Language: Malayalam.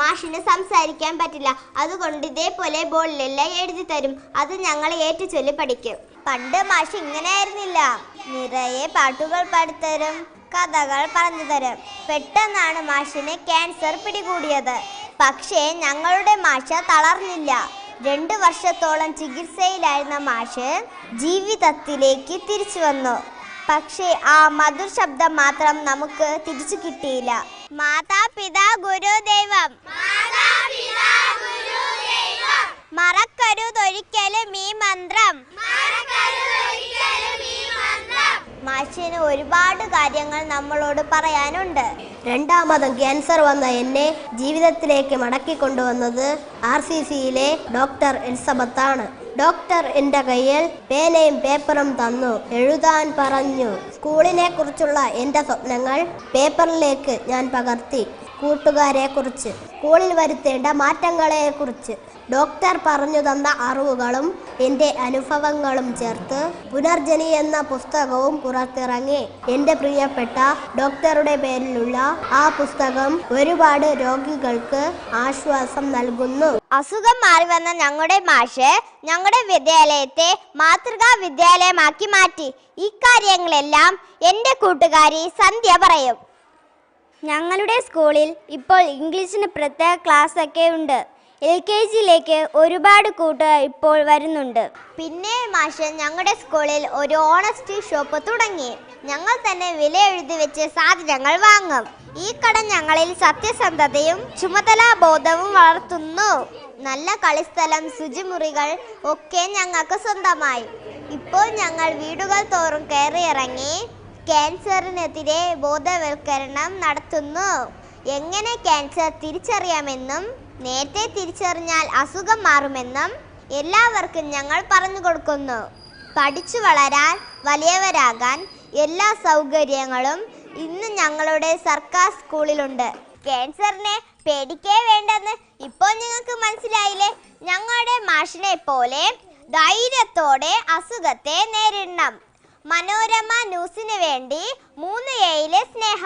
മാഷിന് സംസാരിക്കാൻ പറ്റില്ല. അതുകൊണ്ട് ഇതേപോലെ ബോർഡിലെല്ലാം എഴുതി തരും. അത് ഞങ്ങൾ ഏറ്റുചൊല്ലി പഠിക്കും. പണ്ട് മാഷ് ഇങ്ങനെ ആയിരുന്നില്ല. നിറയെ പാട്ടുകൾ പാടിത്തരും, കഥകൾ പറഞ്ഞു തരും. പെട്ടെന്നാണ് മാഷിന് ക്യാൻസർ പിടികൂടിയത്. പക്ഷേ ഞങ്ങളുടെ മാഷ് തളർന്നില്ല. 2 വർഷത്തോളം ചികിത്സയിലായിരുന്ന മാഷ് ജീവിതത്തിലേക്ക് തിരിച്ചു വന്നു. പക്ഷേ ആ മധുര ശബ്ദം മാത്രം നമുക്ക് തിരിച്ചു കിട്ടിയില്ല. മാതാപിതാ ഗുരുദൈവം, മറക്കരുതൊരിക്കലും ഈ മന്ത്രം. മാഷിന് ഒരുപാട് കാര്യങ്ങൾ നമ്മളോട് പറയാനുണ്ട്. രണ്ടാമതും ക്യാൻസർ വന്ന എന്നെ ജീവിതത്തിലേക്ക് മടക്കിക്കൊണ്ടുവന്നത് RCCയിലെ ഡോക്ടർ എലിസബത്താണ്. ഡോക്ടർ എൻ്റെ കയ്യിൽ പേനയും പേപ്പറും തന്നു. എഴുതാൻ പറഞ്ഞു. സ്കൂളിനെ കുറിച്ചുള്ള എൻ്റെ സ്വപ്നങ്ങൾ പേപ്പറിലേക്ക് ഞാൻ പകർത്തി. കൂട്ടുകാരെ കുറിച്ച്, സ്കൂളിൽ വരുത്തേണ്ട മാറ്റങ്ങളെക്കുറിച്ച്, ഡോക്ടർ പറഞ്ഞു തന്ന അറിവുകളും എൻ്റെ അനുഭവങ്ങളും ചേർത്ത് പുനർജനി എന്ന പുസ്തകവും പുറത്തിറങ്ങി. എൻ്റെ പ്രിയപ്പെട്ട ഡോക്ടറുടെ പേരിലുള്ള ആ പുസ്തകം ഒരുപാട് രോഗികൾക്ക് ആശ്വാസം നൽകുന്നു. അസുഖം മാറി വന്ന ഞങ്ങളുടെ മാഷ് ഞങ്ങളുടെ വിദ്യാലയത്തെ മാതൃകാ വിദ്യാലയമാക്കി മാറ്റി. ഇക്കാര്യങ്ങളെല്ലാം എൻ്റെ കൂട്ടുകാരി സന്ധ്യ പറയും. ഞങ്ങളുടെ സ്കൂളിൽ ഇപ്പോൾ ഇംഗ്ലീഷിന് പ്രത്യേക ക്ലാസ്സൊക്കെ ഉണ്ട്. LKGയിലേക്ക് ഒരുപാട് കൂട്ടുകാർ ഇപ്പോൾ വരുന്നുണ്ട്. പിന്നെ മാഷ് ഞങ്ങളുടെ സ്കൂളിൽ ഒരു ഓണസ്റ്റ് ഷോപ്പ് തുടങ്ങി. ഞങ്ങൾ തന്നെ വില എഴുതി വെച്ച് സാധനങ്ങൾ വാങ്ങും. ഈ കട ഞങ്ങളിൽ സത്യസന്ധതയും ചുമതലാബോധവും വളർത്തുന്നു. നല്ല കളിസ്ഥലം, ശുചിമുറികൾ ഒക്കെ ഞങ്ങൾക്ക് സ്വന്തമായി. ഇപ്പോൾ ഞങ്ങൾ വീടുകൾ തോറും കയറിയിറങ്ങി ക്യാൻസറിനെതിരെ ബോധവൽക്കരണം നടത്തുന്നു. എങ്ങനെ ക്യാൻസർ തിരിച്ചറിയാമെന്നും നേരത്തെ തിരിച്ചറിഞ്ഞാൽ അസുഖം മാറുമെന്നും എല്ലാവർക്കും ഞങ്ങൾ പറഞ്ഞു കൊടുക്കുന്നു. പഠിച്ചു വളരാൻ, വലിയവരാകാൻ എല്ലാ സൗകര്യങ്ങളും ഇന്ന് ഞങ്ങളുടെ സർക്കാർ സ്കൂളിലുണ്ട്. ക്യാൻസറിനെ പേടിക്കേ വേണ്ടെന്ന് ഇപ്പോൾ നിങ്ങൾക്ക് മനസ്സിലായില്ലേ? ഞങ്ങളുടെ മാഷിനെ പോലെ ധൈര്യത്തോടെ അസുഖത്തെ നേരിടണം. മനോരമ ന്യൂസിന് വേണ്ടി 3Aയിലെ സ്നേഹ.